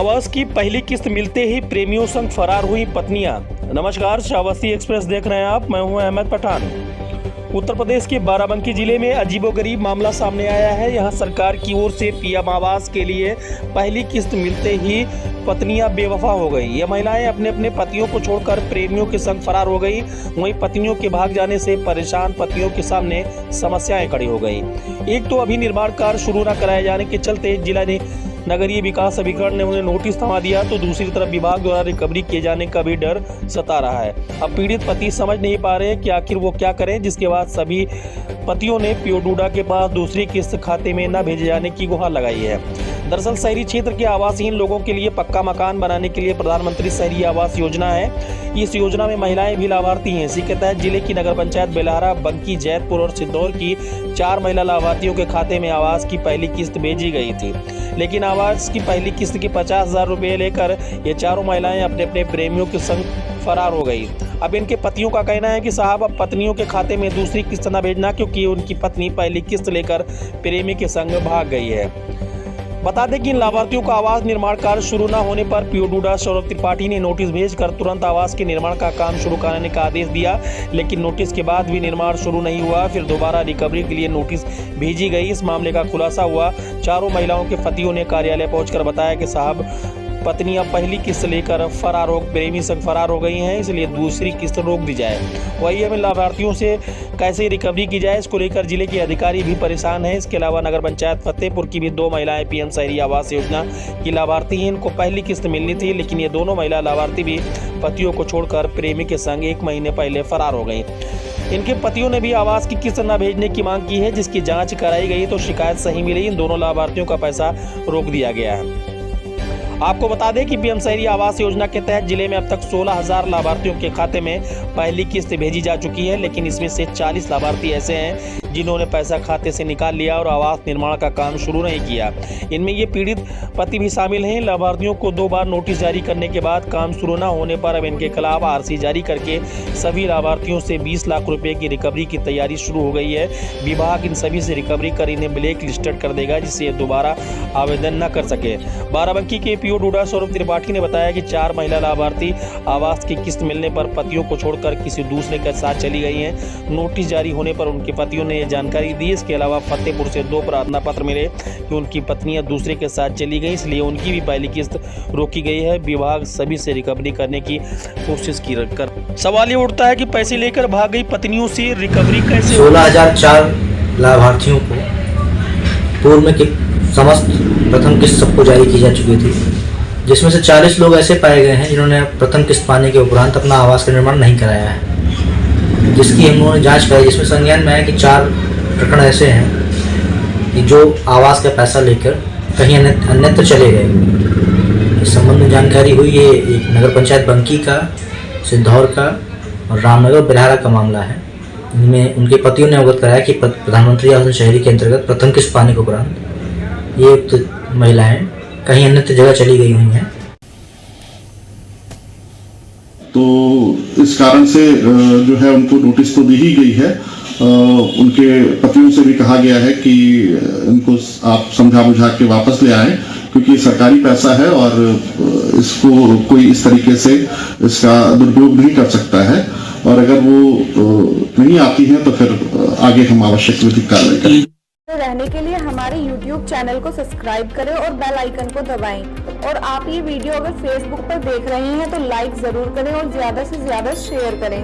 आवास की पहली किस्त मिलते ही प्रेमियों संग फरार हुई पत्नियां। नमस्कार, श्रावस्ती एक्सप्रेस देख रहे हैं आप। मैं हूं अहमद पठान। उत्तर प्रदेश के बाराबंकी जिले में अजीबोगरीब मामला सामने आया है। यहां सरकार की ओर से पीएम आवास के लिए पहली किस्त मिलते ही पत्नियां बेवफा हो गई। ये महिलाएं अपने अपने पतियों को छोड़कर प्रेमियों के संग फरार हो गई। वहीं पत्नियों के भाग जाने से परेशान पतियों के सामने समस्याएं खड़ी हो गई। एक तो अभी निर्माण कार्य शुरू न कराए जाने के चलते जिला ने नगरीय विकास अभिकरण ने उन्हें नोटिस थमा दिया, तो दूसरी तरफ विभाग द्वारा रिकवरी किए जाने का भी डर सता रहा है। अब पीड़ित पति समझ नहीं पा रहे कि आखिर वो क्या करें, जिसके बाद सभी पतियों ने पीओ डूडा के पास दूसरी किस्त खाते में न भेजे जाने की गुहार लगाई है। दरअसल शहरी क्षेत्र के आवासहीन लोगों के लिए पक्का मकान बनाने के लिए प्रधानमंत्री शहरी आवास योजना है। इस योजना में महिलाएं भी लाभार्थी हैं। इसी के तहत जिले की नगर पंचायत बेलहारा, बंकी, जैतपुर और सिद्धौर की 4 महिला लाभार्थियों के खाते में आवास की पहली किस्त भेजी गई थी। लेकिन आवास की पहली किस्त के 50,000 रुपये लेकर ये चारों महिलाएं अपने अपने प्रेमियों के संग फरार हो गई। अब इनके पतियों का कहना है कि साहब, अब पत्नियों के खाते में दूसरी किस्त न भेजना, क्योंकि उनकी पत्नी पहली किस्त लेकर प्रेमी के संग भाग गई है। बता दें कि इन लाभार्थियों का आवास निर्माण कार्य शुरू न होने पर पीओ डूडा सौरभ त्रिपाठी ने नोटिस भेजकर तुरंत आवास के निर्माण का काम शुरू कराने का आदेश दिया। लेकिन नोटिस के बाद भी निर्माण शुरू नहीं हुआ। फिर दोबारा रिकवरी के लिए नोटिस भेजी गई। इस मामले का खुलासा हुआ। चारों महिलाओं के पतियों ने कार्यालय पहुंचकर बताया कि साहब, पत्नियां पहली किस्त लेकर प्रेमी संग फरार हो गई हैं, इसलिए दूसरी किस्त रोक दी जाए। वही हमें लाभार्थियों से कैसे रिकवरी की जाए, इसको लेकर जिले के अधिकारी भी परेशान हैं। इसके अलावा नगर पंचायत फतेहपुर की भी 2 महिलाएं पीएम शहरी आवास योजना की लाभार्थी हैं। इनको पहली किस्त मिलनी थी, लेकिन ये दोनों महिला लाभार्थी भी पतियों को छोड़कर प्रेमी के संग 1 महीने पहले फरार हो गई। इनके पतियों ने भी आवास की किस्त न भेजने की मांग की है, जिसकी जाँच कराई गई तो शिकायत सही मिली। इन दोनों लाभार्थियों का पैसा रोक दिया गया है। आपको बता दें कि पीएम शहरी आवास योजना के तहत जिले में अब तक 16,000 लाभार्थियों के खाते में पहली किस्त भेजी जा चुकी है। लेकिन इसमें से 40 लाभार्थी ऐसे हैं जिन्होंने पैसा खाते से निकाल लिया और आवास निर्माण का काम शुरू नहीं किया। इनमें ये पीड़ित पति भी शामिल हैं। लाभार्थियों को 2 बार नोटिस जारी करने के बाद काम शुरू न होने पर अब इनके खिलाफ आरसी जारी करके सभी लाभार्थियों से 20 लाख रुपए की रिकवरी की तैयारी शुरू हो गई है। विभाग इन सभी से रिकवरी कर इन्हें ब्लैक लिस्टेड कर देगा, जिससे ये दोबारा आवेदन न कर सके। बाराबंकी के पीओ डूडा सौरभ त्रिपाठी ने बताया कि 4 महिला लाभार्थी आवास की किस्त मिलने पर पतियों को छोड़कर किसी दूसरे के साथ चली गई हैं। नोटिस जारी होने पर उनके पतियों ने जानकारी दी। इसके अलावा फतेहपुर से 2 प्रार्थना पत्र मिले कि उनकी पत्नियां दूसरे के साथ चली गई, इसलिए उनकी भी पहली किस्त रोकी गई है। विभाग सभी से रिकवरी करने की कोशिश की कर सवाल ये उठता है कि पैसे लेकर भाग गई पत्नियों से रिकवरी कैसे? 16,004 लाभार्थियों को पूर्व में समस्त प्रथम किस्त सबको जारी की जा चुकी थी, जिसमें से 40 लोग ऐसे पाए गए हैं जिन्होंने प्रथम किस्त पाने के उपरांत अपना आवास का निर्माण नहीं कराया है, जिसकी हम लोगों ने जांच कराई। जिसमें संज्ञान में है कि 4 प्रकरण ऐसे हैं कि जो आवास का पैसा लेकर कहीं अन्यत्र चले गए। इस संबंध में जानकारी हुई। ये एक नगर पंचायत बंकी का, सिद्धौर का और रामनगर बेलहारा का मामला है। इनमें उनके पतियों ने अवगत कराया कि प्रधानमंत्री आवास शहरी के अंतर्गत प्रथम किस्त पाने के उपरांत ये महिलाएं कहीं अन्यत्र जगह चली गई हुई हैं। तो इस कारण से जो है उनको नोटिस तो दी ही गई है। उनके पतियों से भी कहा गया है कि इनको आप समझा बुझा के वापस ले आएं, क्योंकि सरकारी पैसा है और इसको कोई इस तरीके से इसका दुरुपयोग नहीं कर सकता है। और अगर वो नहीं आती है तो फिर आगे हम आवश्यक विधिक कार्रवाई करेंगे। रहने के लिए हमारे YouTube चैनल को सब्सक्राइब करें और बेल आइकन को दबाएं। और आप ये वीडियो अगर Facebook पर देख रहे हैं तो लाइक जरूर करें और ज्यादा से ज्यादा शेयर करें।